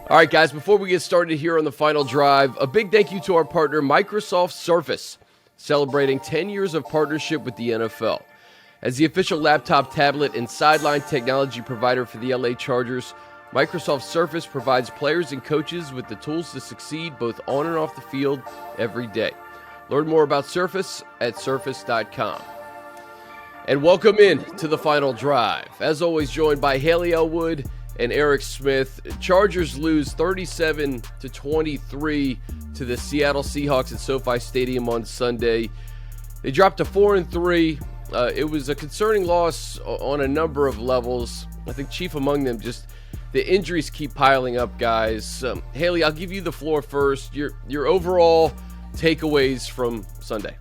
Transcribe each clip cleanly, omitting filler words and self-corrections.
All right, guys, before we get started here on the final drive, a big thank you to our partner, Microsoft Surface, celebrating 10 years of partnership with the NFL. As the official laptop, tablet, and sideline technology provider for the LA Chargers, Microsoft Surface provides players and coaches with the tools to succeed both on and off the field every day. Learn more about Surface at surface.com. And welcome in to the final drive. As always, joined by Hayley Elwood and Eric Smith. Chargers lose 37-23 to the Seattle Seahawks at SoFi Stadium on Sunday. They dropped to 4-3. It was a concerning loss on a number of levels. I think chief among them, just the injuries keep piling up, guys. Hayley, I'll give you the floor first. Your overall takeaways from Sunday.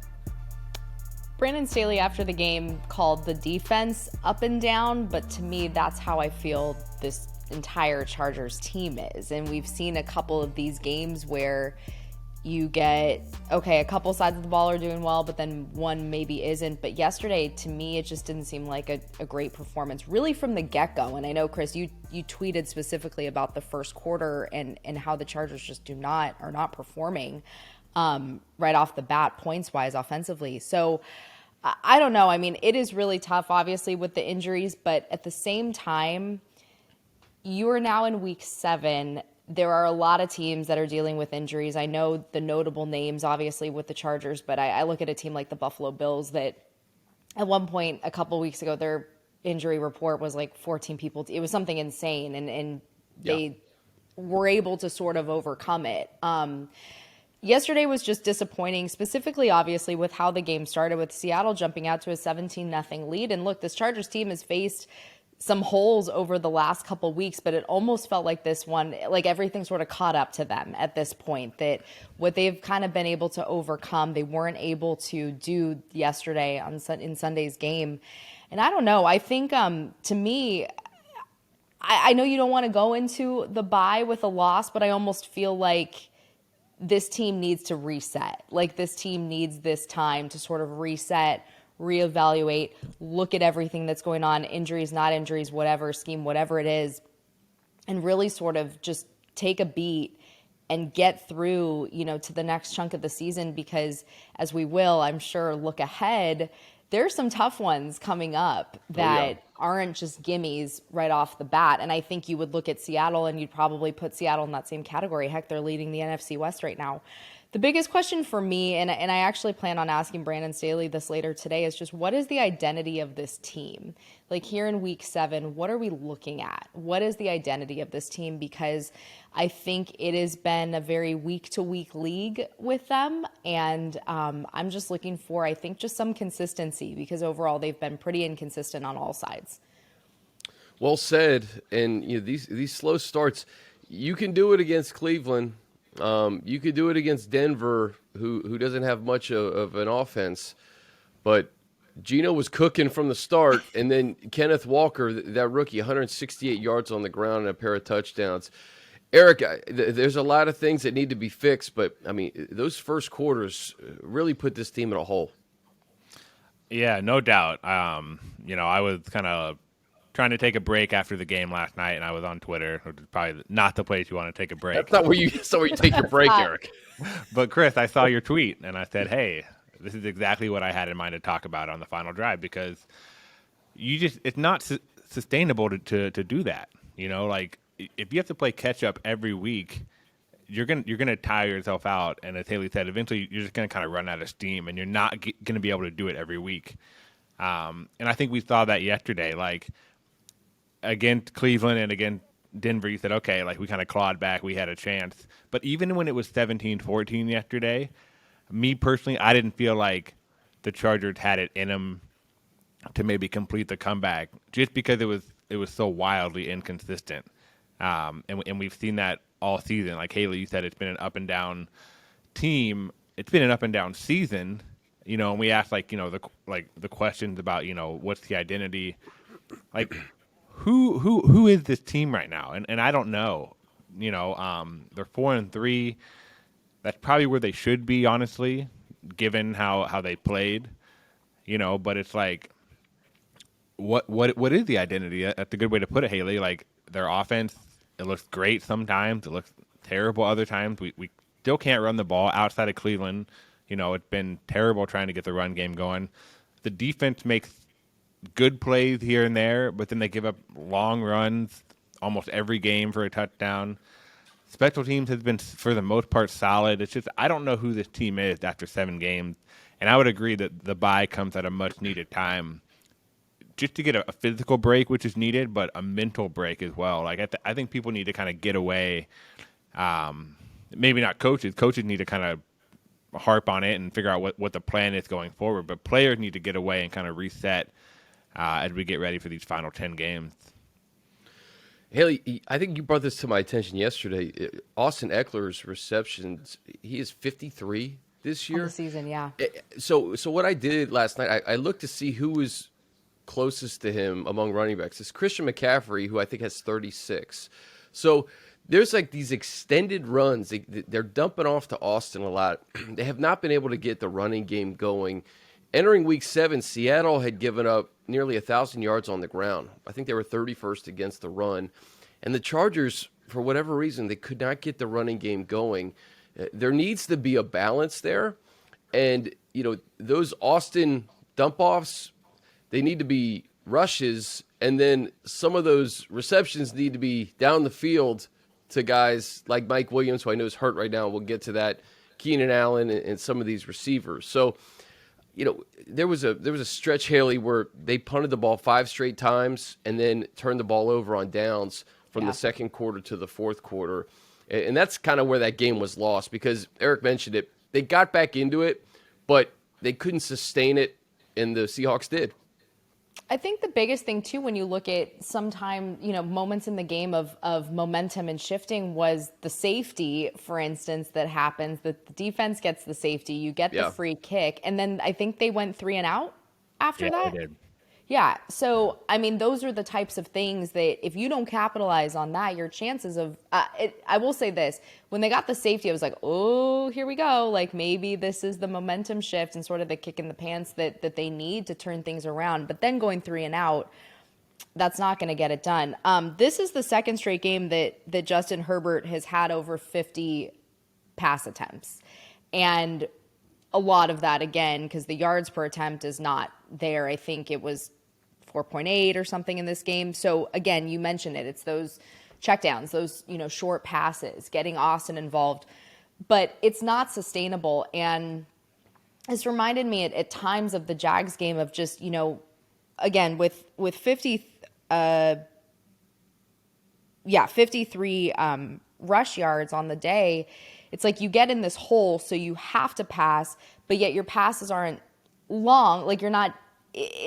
Brandon Staley after the game called the defense up and down, but to me, that's how I feel this entire Chargers team is. And we've seen a couple of these games where you get, okay, a couple sides of the ball are doing well, but then one maybe isn't. But yesterday, to me, it just didn't seem like a great performance, really from the get-go. And I know, Chris, you tweeted specifically about the first quarter and how the Chargers just are not performing right off the bat, points-wise, offensively. So I don't know. I mean, it is really tough, obviously, with the injuries, but at the same time, you are now in week 7. There are a lot of teams that are dealing with injuries. I know the notable names, obviously, with the Chargers, but I look at a team like the Buffalo Bills that at one point a couple weeks ago, their injury report was like 14 people. It was something insane, and they were able to sort of overcome it. Yesterday was just disappointing, specifically, obviously, with how the game started, with Seattle jumping out to a 17-0 lead. And look, this Chargers team has faced some holes over the last couple weeks, but it almost felt like this one, like everything sort of caught up to them at this point, that what they've kind of been able to overcome, they weren't able to do yesterday in Sunday's game. And I don't know, I think to me, I know you don't want to go into the bye with a loss, but I almost feel like this team needs to reset. Like this team needs this time to sort of reset, reevaluate, look at everything that's going on, injuries, not injuries, whatever, scheme, whatever it is, and really sort of just take a beat and get through, to the next chunk of the season, because as we will, I'm sure, look ahead, there's some tough ones coming up that aren't just gimmies right off the bat. And I think you would look at Seattle and you'd probably put Seattle in that same category. Heck, they're leading the NFC West right now. The biggest question for me, and I actually plan on asking Brandon Staley this later today, is just what is the identity of this team? Like here in week 7, what are we looking at? What is the identity of this team? Because I think it has been a very week-to-week league with them, and I'm just looking for, I think, just some consistency, because overall they've been pretty inconsistent on all sides. Well said. And these slow starts, you can do it against Cleveland. You could do it against Denver, who doesn't have much of an offense, but Geno was cooking from the start, and then Kenneth Walker, that rookie, 168 yards on the ground and a pair of touchdowns. Eric, there's a lot of things that need to be fixed, but, I mean, those first quarters really put this team in a hole. Yeah, no doubt. I was kind of trying to take a break after the game last night, and I was on Twitter, which is probably not the place you want to take a break. That's not where you take your break, Eric. But, Chris, I saw your tweet, and I said, hey, this is exactly what I had in mind to talk about on the final drive, because it's not sustainable to do that. Like if you have to play catch up every week, you're gonna tire yourself out, and as Hayley said, eventually you're just gonna kind of run out of steam, and you're not gonna be able to do it every week. And I think we saw that yesterday, like against Cleveland and against Denver. You said, okay, like we kind of clawed back, we had a chance. But even when it was 17-14 yesterday, me personally, I didn't feel like the Chargers had it in them to maybe complete the comeback, just because it was so wildly inconsistent. And we've seen that all season. Like Hayley, you said, it's been an up and down team. It's been an up and down season. And we asked the questions about what's the identity, like who is this team right now? And I don't know. They're 4-3. That's probably where they should be, honestly, given how they played. But it's like, what is the identity? That's a good way to put it, Hayley. Like their offense It looks great sometimes. It looks terrible other times. We still can't run the ball outside of Cleveland. It's been terrible trying to get the run game going. The defense makes good plays here and there, but then they give up long runs almost every game for a touchdown. Special teams has been, for the most part, solid. It's just I don't know who this team is after 7 games. And I would agree that the bye comes at a much-needed time just to get a physical break, which is needed, but a mental break as well. Like I think people need to kind of get away. Maybe not coaches. Coaches need to kind of harp on it and figure out what the plan is going forward. But players need to get away and kind of reset as we get ready for these final 10 games. Hayley, I think you brought this to my attention yesterday. Austin Eckler's receptions, he is 53 this year. On the season, yeah. So what I did last night, I looked to see who was closest to him among running backs. It's Christian McCaffrey, who I think has 36. So there's like these extended runs. They're dumping off to Austin a lot. They have not been able to get the running game going. Entering week 7, Seattle had given up nearly 1,000 yards on the ground. I think they were 31st against the run. And the Chargers, for whatever reason, they could not get the running game going. There needs to be a balance there. And, those Austin dump-offs, they need to be rushes. And then some of those receptions need to be down the field to guys like Mike Williams, who I know is hurt right now. We'll get to that. Keenan Allen and some of these receivers. So, there was a stretch, Hayley, where they punted the ball 5 straight times and then turned the ball over on downs from the second quarter to the fourth quarter. And that's kind of where that game was lost because Eric mentioned it. They got back into it, but they couldn't sustain it, and the Seahawks did. I think the biggest thing, too, when you look at sometime, moments in the game of momentum and shifting was the safety, for instance, that happens, that the defense gets the safety, you get the free kick, and then I think they went 3 and out after that. They did. Yeah. So, I mean, those are the types of things that if you don't capitalize on that, your chances of I will say this. When they got the safety, I was like, oh, here we go. Like maybe this is the momentum shift and sort of the kick in the pants that they need to turn things around. But then going 3 and out, that's not going to get it done. This is the second straight game that Justin Herbert has had over 50 pass attempts. And a lot of that, again, because the yards per attempt is not there. I think it was 4.8 or something in this game. So again, you mentioned it. It's those checkdowns, those, short passes, getting Austin involved, but it's not sustainable. And it's reminded me at times of the Jags game of just, again, with 53 rush yards on the day, it's like you get in this hole, so you have to pass, but yet your passes aren't long. Like you're not,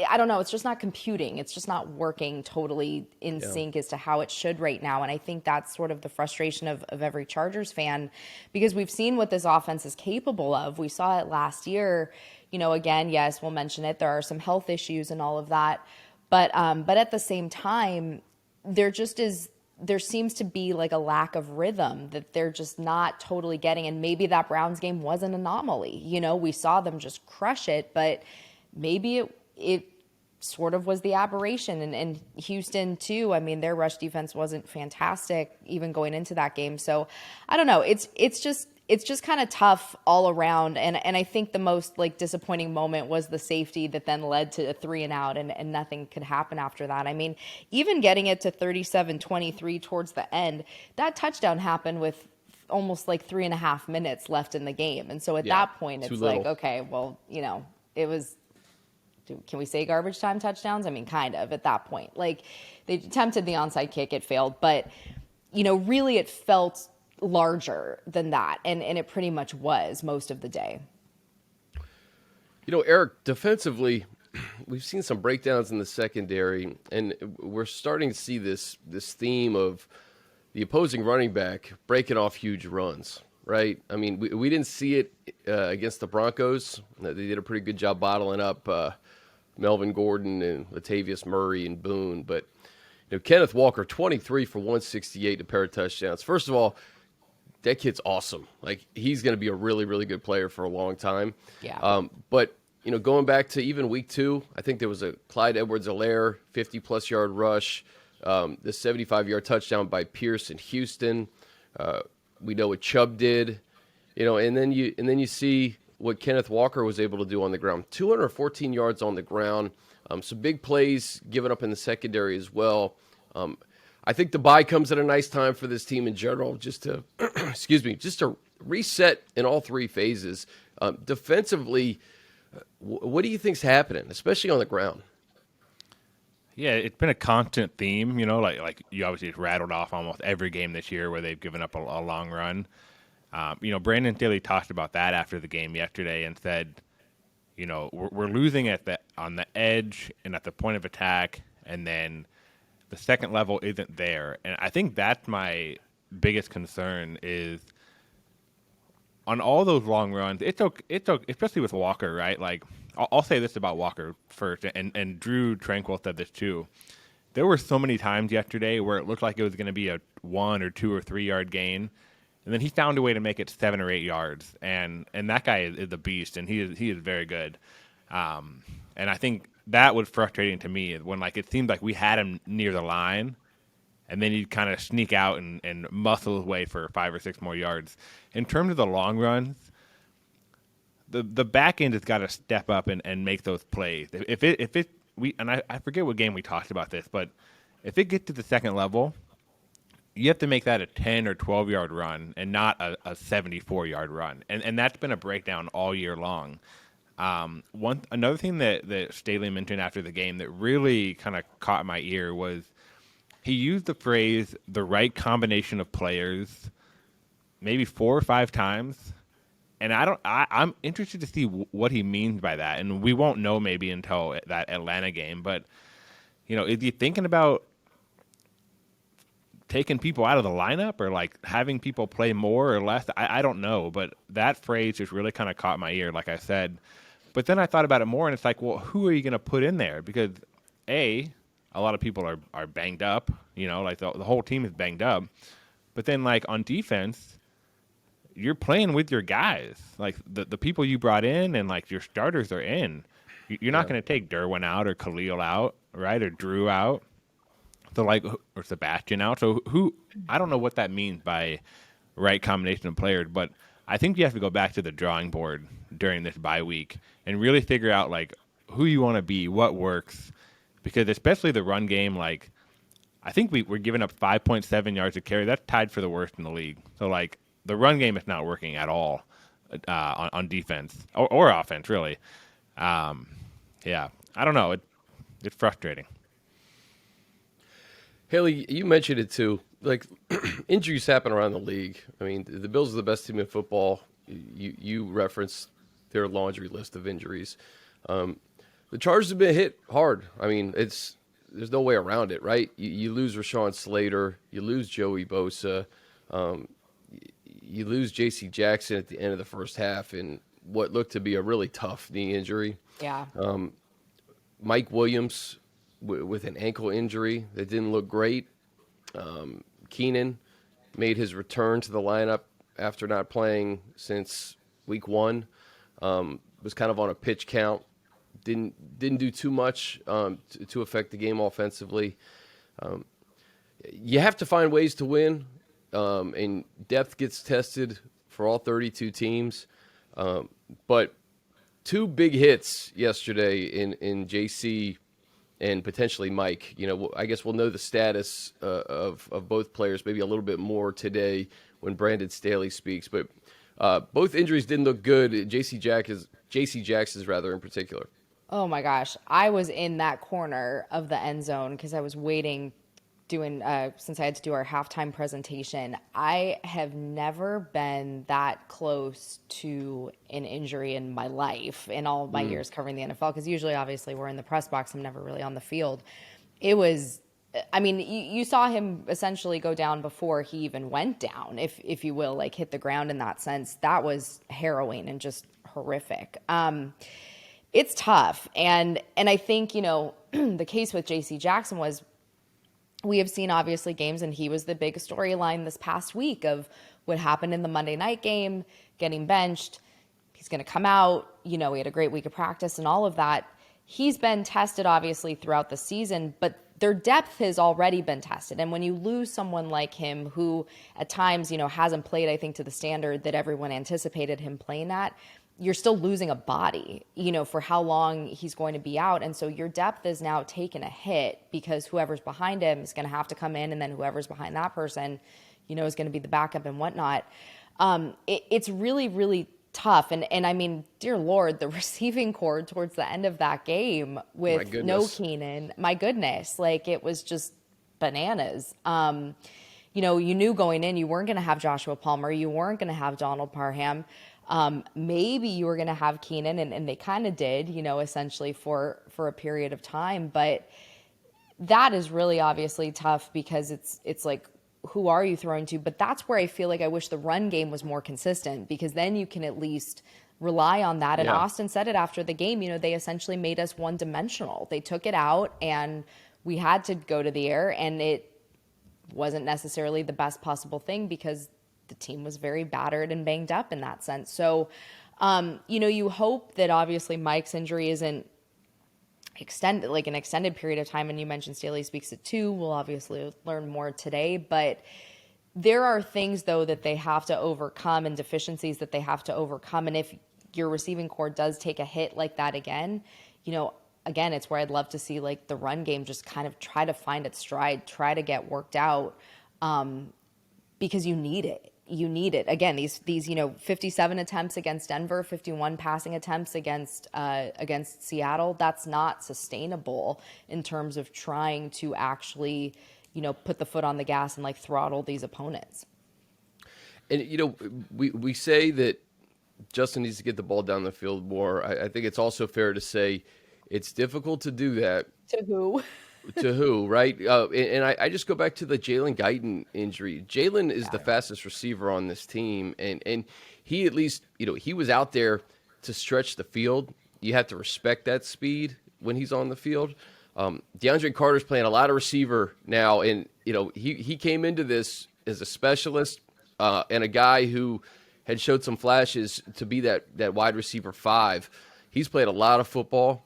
I don't know, it's just not computing. It's just not working totally in sync as to how it should right now. And I think that's sort of the frustration of every Chargers fan, because we've seen what this offense is capable of. We saw it last year. Again, yes, we'll mention it. There are some health issues and all of that. But at the same time, there seems to be like a lack of rhythm that they're just not totally getting. And maybe that Browns game was an anomaly. We saw them just crush it, but maybe it sort of was the aberration. And Houston too, I mean, their rush defense wasn't fantastic even going into that game. So I don't know. It's just kind of tough all around. And I think the most disappointing moment was the safety that then led to a 3 and out and nothing could happen after that. I mean, even getting it to 37-23 towards the end, that touchdown happened with almost 3.5 minutes left in the game. And so at that point, it's like, okay, well, it was, can we say garbage time touchdowns? I mean, kind of at that point. They attempted the onside kick, it failed, but really it felt larger than that, and it pretty much was most of the day. Eric, defensively, we've seen some breakdowns in the secondary, and we're starting to see this theme of the opposing running back breaking off huge runs, right? I mean, we didn't see it against the Broncos. They did a pretty good job bottling up Melvin Gordon and Latavius Murray and Boone, but Kenneth Walker, 23 for 168, a pair of touchdowns. First of all, that kid's awesome. He's going to be a really, really good player for a long time. Yeah. But, going back to even week 2, I think there was a Clyde Edwards-Helaire 50-plus yard rush. The 75-yard touchdown by Pierce in Houston. We know what Chubb did, and then you see what Kenneth Walker was able to do on the ground. 214 yards on the ground. Some big plays given up in the secondary as well. I think the bye comes at a nice time for this team in general, just to just to reset in all three phases. Defensively, what do you think's happening, especially on the ground? Yeah, it's been a constant theme, like you obviously rattled off almost every game this year where they've given up a long run. Brandon Staley talked about that after the game yesterday and said, we're losing on the edge and at the point of attack, and then the second level isn't there. And I think that's my biggest concern is on all those long runs. It's okay, especially with Walker, right? Like I'll say this about Walker first, and Drew Tranquil said this too. There were so many times yesterday where it looked like it was going to be a 1 or 2 or 3 yard gain, and then he found a way to make it 7 or 8 yards. And that guy is a beast, and he is very good. And I think that was frustrating to me when it seemed like we had him near the line, and then he'd kind of sneak out and muscle his way for 5 or 6 more yards. In terms of the long runs, the back end has got to step up and make those plays. I forget what game we talked about this, but if it gets to the second level, you have to make that a 10 or 12 yard run and not a 74-yard run. And that's been a breakdown all year long. Another thing that Staley mentioned after the game that really kind of caught my ear was he used the phrase "the right combination of players" maybe 4 or 5 times, and I'm interested to see what he means by that, and we won't know maybe until that Atlanta game. But is he thinking about taking people out of the lineup or having people play more or less? I don't know, but that phrase just really kind of caught my ear, like I said. But then I thought about it more, and it's like, well, who are you going to put in there? Because a lot of people are banged up, the whole team is banged up. But then on defense, you're playing with your guys, the people you brought in, and your starters are in. You're not going to take Derwin out or Khalil out, right, or Drew out, so or Sebastian out. So I don't know what that means by right combination of players, but I think you have to go back to the drawing board during this bye week and really figure out who you want to be, what works, because especially the run game, I think we're giving up 5.7 yards a carry. That's tied for the worst in the league. So the run game is not working at all on defense or offense, really. I don't know. It's frustrating. Hayley, you mentioned it too. Injuries happen around the league. I mean, the Bills are the best team in football. You referenced their laundry list of injuries. The Chargers have been hit hard. I mean, there's no way around it, right? You lose Rashawn Slater, you lose Joey Bosa, you lose J.C. Jackson at the end of the first half in what looked to be a really tough knee injury. Yeah. Mike Williams with an ankle injury that didn't look great. Keenan made his return to the lineup after not playing since week 1. Was kind of on a pitch count. Didn't do too much to affect the game offensively. You have to find ways to win, and depth gets tested for all 32 teams. But 2 big hits yesterday in JC and potentially Mike. I guess we'll know the status of both players maybe a little bit more today when Brandon Staley speaks. But both injuries didn't look good. J.C. Jackson's rather in particular. Oh my gosh. I was in that corner of the end zone because I was waiting since I had to do our halftime presentation. I have never been that close to an injury in my life in all of my years covering the NFL, because usually obviously we're in the press box. I'm never really on the field. It was, you saw him essentially go down before he even went down, if you will, hit the ground in that sense. That was harrowing and just horrific. It's tough. And I think, the case with J.C. Jackson was, we have seen obviously games, and he was the big storyline this past week of what happened in the Monday night game, getting benched. He's going to come out. He had a great week of practice and all of that. He's been tested obviously throughout the season, but their depth has already been tested. And when you lose someone like him, who at times, hasn't played, I think, to the standard that everyone anticipated him playing at, you're still losing a body, for how long he's going to be out. And so your depth is now taking a hit because whoever's behind him is going to have to come in, and then whoever's behind that person, is going to be the backup and whatnot. It's really, really tough. And I mean, dear Lord, the receiving core towards the end of that game with no Keenan, my goodness, like it was just bananas. You knew going in, you weren't going to have Joshua Palmer. You weren't going to have Donald Parham. Maybe you were going to have Keenan, and they kind of did, essentially for a period of time. But that is really obviously tough because it's like, who are you throwing to? But that's where I feel like I wish the run game was more consistent, because then you can at least rely on that. And Austin said it after the game, they essentially made us one-dimensional. They took it out, and we had to go to the air, and it wasn't necessarily the best possible thing because the team was very battered and banged up in that sense. So, you hope that obviously Mike's injury isn't an extended period of time. And you mentioned Staley speaks at 2. We'll obviously learn more today, but there are things though that they have to overcome and deficiencies that they have to overcome. And if your receiving core does take a hit like that again, again, it's where I'd love to see like the run game just kind of try to find its stride, try to get worked out, because you need it. You need it. Again, these 57 attempts against Denver, 51 passing attempts against Seattle. That's not sustainable in terms of trying to actually, put the foot on the gas and like throttle these opponents. And we say that Justin needs to get the ball down the field more. I think it's also fair to say it's difficult to do that. To who? To who, right? And I just go back to the Jalen Guyton injury. Jalen is the fastest receiver on this team, and he at least, he was out there to stretch the field. You have to respect that speed when he's on the field. DeAndre Carter's playing a lot of receiver now, and he came into this as a specialist and a guy who had showed some flashes to be that wide receiver 5. He's played a lot of football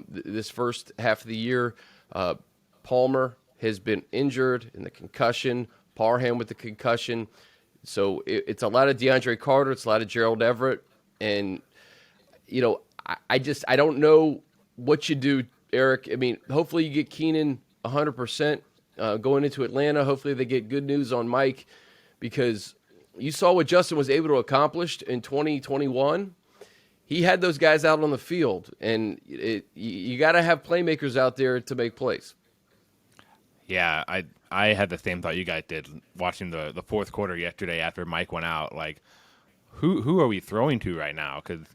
this first half of the year. Palmer has been injured in the concussion, Parham with the concussion. So it's a lot of DeAndre Carter. It's a lot of Gerald Everett. And, I don't know what you do, Eric. I mean, hopefully you get Keenan 100% going into Atlanta. Hopefully they get good news on Mike, because you saw what Justin was able to accomplish in 2021. He had those guys out on the field, and you got to have playmakers out there to make plays. Yeah, I had the same thought you guys did watching the fourth quarter yesterday after Mike went out. Like, who are we throwing to right now? Because,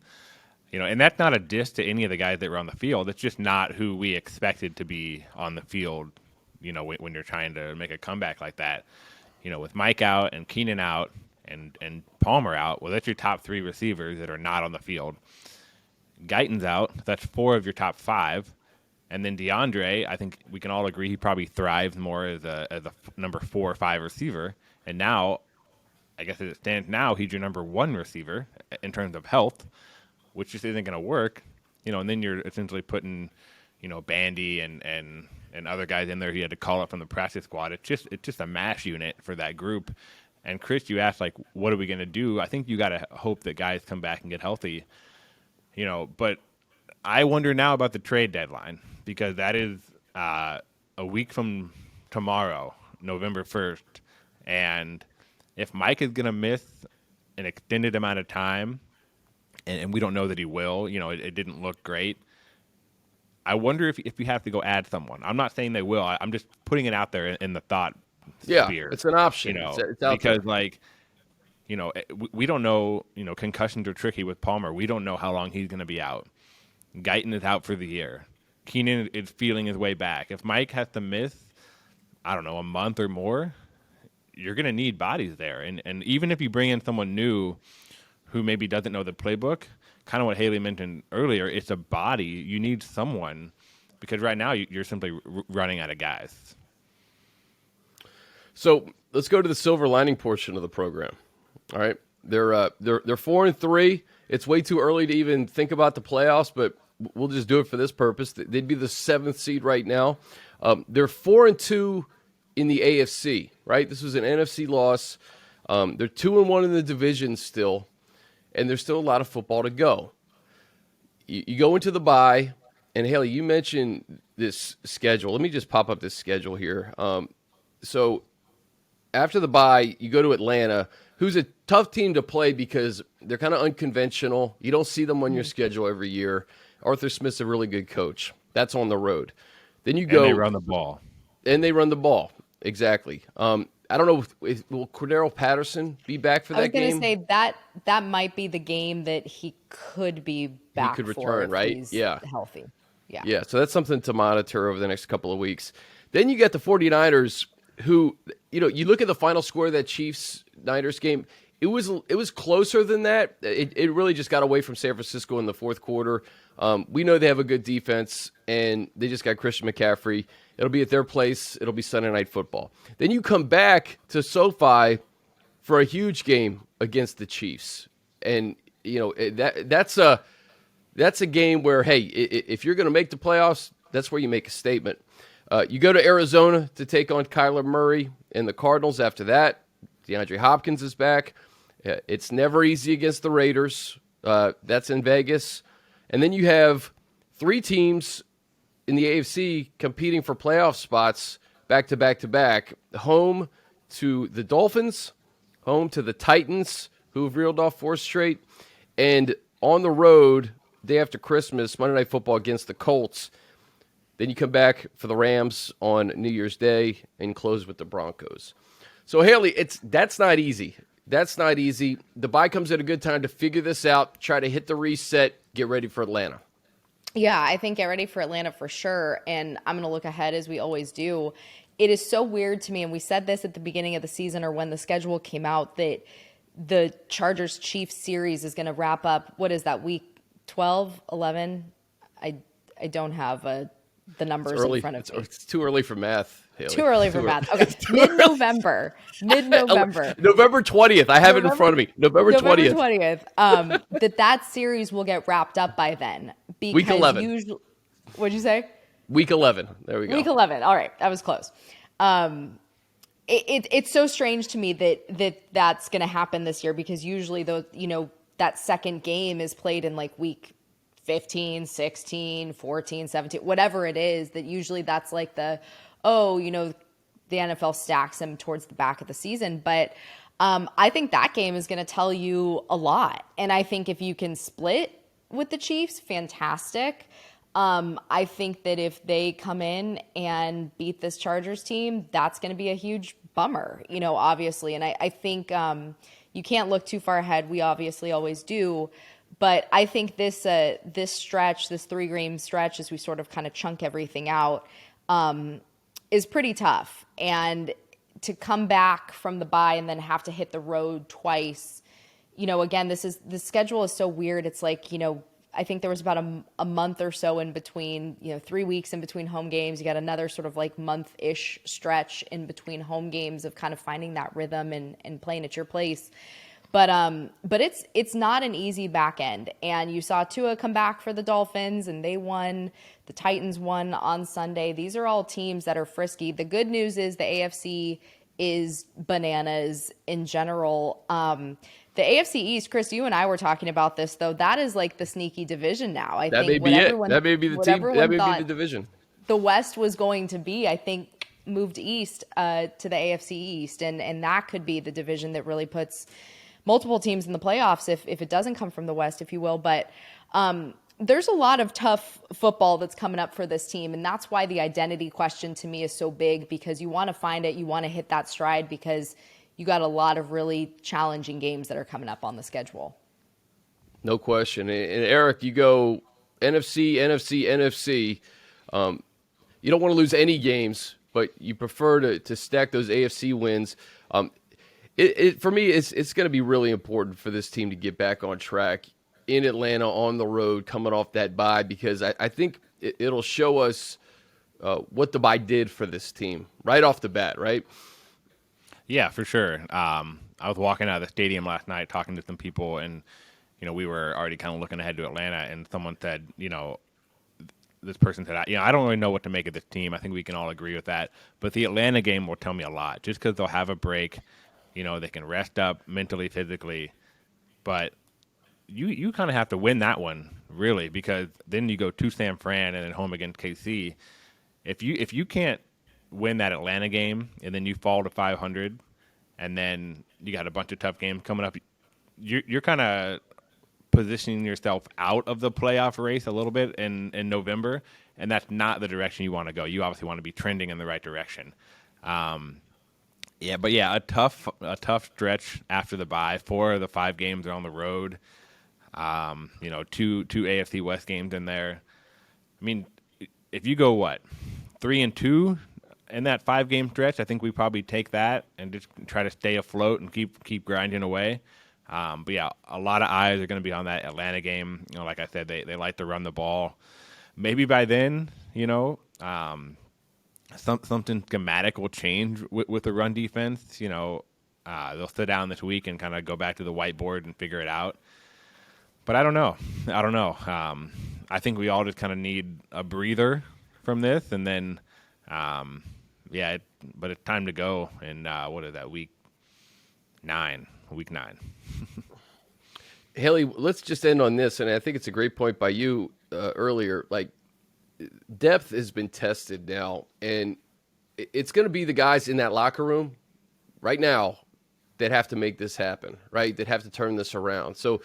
and that's not a diss to any of the guys that were on the field. It's just not who we expected to be on the field, when you're trying to make a comeback like that. With Mike out and Keenan out, and Palmer out, well, that's your top 3 receivers that are not on the field. Guyton's out. That's 4 of your top 5. And then DeAndre, I think we can all agree he probably thrives more as a number 4 or 5 receiver. And now, I guess as it stands now, he's your number 1 receiver in terms of health, which just isn't going to work. And then you're essentially putting, Bandy and other guys in there he had to call up from the practice squad. It's just a mash unit for that group. And Chris, you asked, like, what are we going to do? I think you got to hope that guys come back and get healthy, But I wonder now about the trade deadline, because that is a week from tomorrow, November 1st. And if Mike is going to miss an extended amount of time, and we don't know that he will, it didn't look great, I wonder if you have to go add someone. I'm not saying they will. I'm just putting it out there in the thought sphere. It's an option. It's out because there. We don't know. Concussions are tricky with Palmer. We don't know how long he's going to be out. Guyton is out for the year. Keenan is feeling his way back. If Mike has to miss, I don't know, a month or more, you're going to need bodies there. And even if you bring in someone new who maybe doesn't know the playbook, kind of what Hayley mentioned earlier, it's a body. You need someone, because right now you're simply running out of guys. So let's go to the silver lining portion of the program. All right, they're 4-3. It's way too early to even think about the playoffs, but we'll just do it for this purpose. They'd be the 7th seed right now. They're 4-2 in the AFC, right? This was an NFC loss. They're 2-1 in the division still, and there's still a lot of football to go. You go into the bye, and Hayley, you mentioned this schedule. Let me just pop up this schedule here. So after the bye, you go to Atlanta, who's a tough team to play because they're kind of unconventional. You don't see them on your schedule every year. Arthur Smith's a really good coach. That's on the road. Then you go. And they run the ball. And they run the ball. Exactly. I don't know, will Cordero Patterson be back for that game? I was going to say that might be the game that he could be back for. He could return, right? He's healthy. Yeah. Yeah, so that's something to monitor over the next couple of weeks. Then you get the 49ers who, you look at the final score of that Chiefs-Niners game, it was closer than that. It really just got away from San Francisco in the fourth quarter. We know they have a good defense, and they just got Christian McCaffrey. It'll be at their place. It'll be Sunday Night Football. Then you come back to SoFi for a huge game against the Chiefs. And, that's a game where, hey, if you're going to make the playoffs, that's where you make a statement. You go to Arizona to take on Kyler Murray and the Cardinals after that. DeAndre Hopkins is back. It's never easy against the Raiders. That's in Vegas. And then you have three teams in the AFC competing for playoff spots back to back to back. Home to the Dolphins, home to the Titans, who have reeled off 4 straight, and on the road, day after Christmas, Monday Night Football against the Colts. Then you come back for the Rams on New Year's Day and close with the Broncos. So, Hayley, that's not easy. That's not easy. The bye comes at a good time to figure this out, try to hit the reset, get ready for Atlanta. Yeah, I think get ready for Atlanta for sure. And I'm going to look ahead as we always do. It is so weird to me, and we said this at the beginning of the season or when the schedule came out, that the Chargers-Chiefs series is going to wrap up, what is that, week 12, 11? I don't have the numbers in front of me. It's too early for math, Hayley. Too early for math. Okay, mid-November. November 20th. I have it in front of me. November 20th. That series will get wrapped up by then. Week 11. What'd you say? Week 11. There we go. Week 11. All right. That was close. It's so strange to me that's going to happen this year because usually that second game is played in like week 15, 16, 14, 17, whatever it is, that usually that's like the NFL stacks them towards the back of the season. But I think that game is going to tell you a lot. And I think if you can split with the Chiefs, fantastic. I think that if they come in and beat this Chargers team, that's going to be a huge bummer, obviously. And I think you can't look too far ahead. We obviously always do. But I think this stretch, this 3-game stretch, as we sort of kind of chunk everything out, is pretty tough. And to come back from the bye and then have to hit the road twice, again, the schedule is so weird. It's like, I think there was about a month or so in between, 3 weeks in between home games. You got another sort of like month-ish stretch in between home games of kind of finding that rhythm and playing at your place. But it's not an easy back end. And you saw Tua come back for the Dolphins, and they won. The Titans won on Sunday. These are all teams that are frisky. The good news is the AFC is bananas in general. The AFC East, Chris, you and I were talking about this, though. That is like the sneaky division now. That may be it. That may be the team. That may be the division. The West was going to be, I think, moved east to the AFC East. And that could be the division that really puts multiple teams in the playoffs if it doesn't come from the West, if you will. But there's a lot of tough football that's coming up for this team. And that's why the identity question to me is so big, because you want to find it. You want to hit that stride because you got a lot of really challenging games that are coming up on the schedule. No question. And Eric, you go NFC, NFC, NFC. You don't want to lose any games, but you prefer to stack those AFC wins. For me, it's going to be really important for this team to get back on track in Atlanta on the road, coming off that bye, because I think it'll show us what the bye did for this team right off the bat, right? Yeah, for sure. I was walking out of the stadium last night talking to some people, and we were already kind of looking ahead to Atlanta, and someone said, this person said, I don't really know what to make of this team. I think we can all agree with that. But the Atlanta game will tell me a lot, just because they'll have a break. They can rest up mentally, physically. But you kind of have to win that one, really, because then you go to San Fran and then home against KC. If you can't win that Atlanta game and then you fall to 500 and then you got a bunch of tough games coming up, you're kind of positioning yourself out of the playoff race a little bit in November, and that's not the direction you want to go. You obviously want to be trending in the right direction. A tough stretch after the bye. 4 of the 5 games are on the road. Two AFC West games in there. I mean, if you go 3-2 in that 5-game stretch, I think we probably take that and just try to stay afloat and keep grinding away. A lot of eyes are going to be on that Atlanta game. Like I said, they like to run the ball. Maybe by then, something schematic will change with the run defense. They'll sit down this week and kind of go back to the whiteboard and figure it out. But I don't know. I think we all just kind of need a breather from this, and then, but it's time to go. And what is that, week 9? Week 9. Hayley, let's just end on this, and I think it's a great point by you earlier. Like, depth has been tested now, and it's going to be the guys in that locker room right now that have to make this happen, right? That have to turn this around. So,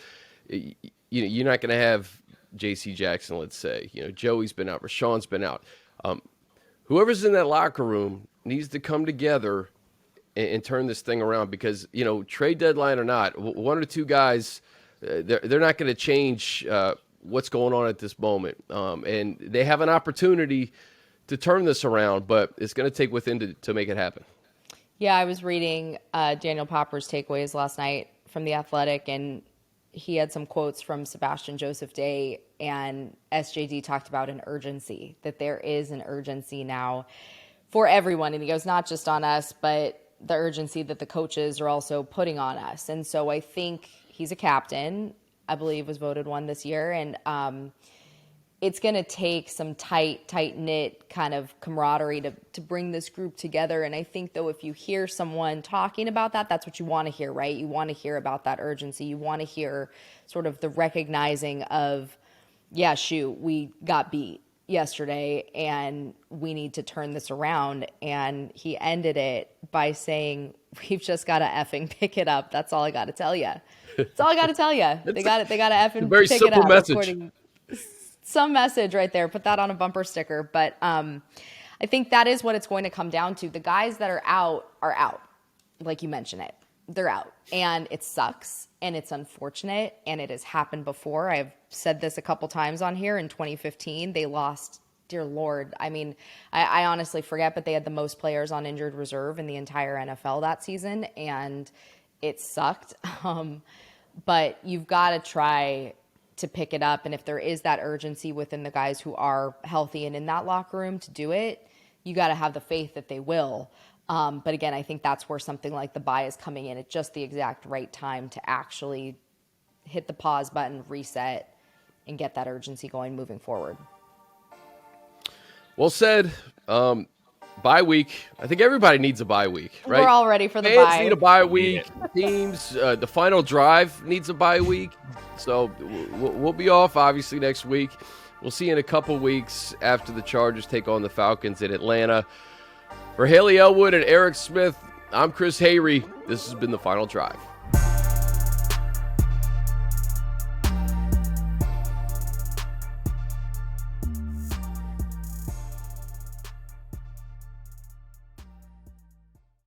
you're not going to have J.C. Jackson, let's say. Joey's been out, Rashawn's been out. Whoever's in that locker room needs to come together and turn this thing around, because, trade deadline or not, 1 or 2 guys, they're not going to change what's going on at this moment. And they have an opportunity to turn this around, but it's going to take within to make it happen. Yeah, I was reading Daniel Popper's takeaways last night from The Athletic, and he had some quotes from Sebastian Joseph Day, and SJD talked about an urgency, that there is an urgency now for everyone. And he goes, not just on us, but the urgency that the coaches are also putting on us. And so I think he's a captain, I believe was voted one this year. And it's going to take some tight-knit kind of camaraderie to bring this group together. And I think, though, if you hear someone talking about that, that's what you want to hear, right? You want to hear about that urgency. You want to hear sort of the recognizing of, we got beat yesterday and we need to turn this around. And he ended it by saying, we've just got to effing pick it up. That's all I got to tell you. That's all I got to tell you. They got to effing very pick simple it up. message. Some message right there. Put that on a bumper sticker. But I think that is what it's going to come down to. The guys that are out, like you mentioned it. They're out. And it sucks. And it's unfortunate. And it has happened before. I've said this a couple times on here. In 2015, they lost, dear Lord. I mean, I honestly forget, but they had the most players on injured reserve in the entire NFL that season. And it sucked. But you've got to try to pick it up. And if there is that urgency within the guys who are healthy and in that locker room to do it, you got to have the faith that they will. But again, I think that's where something like the bye is coming in at just the exact right time to actually hit the pause button, reset, and get that urgency going moving forward. Well said. Bye week. I think everybody needs a bye week, right? We're all ready for the Fans bye. need a bye week. Teams, the final drive needs a bye week. So we'll be off, obviously, next week. We'll see you in a couple weeks after the Chargers take on the Falcons in Atlanta. For Hayley Elwood and Eric Smith, I'm Chris Hayre. This has been The Final Drive.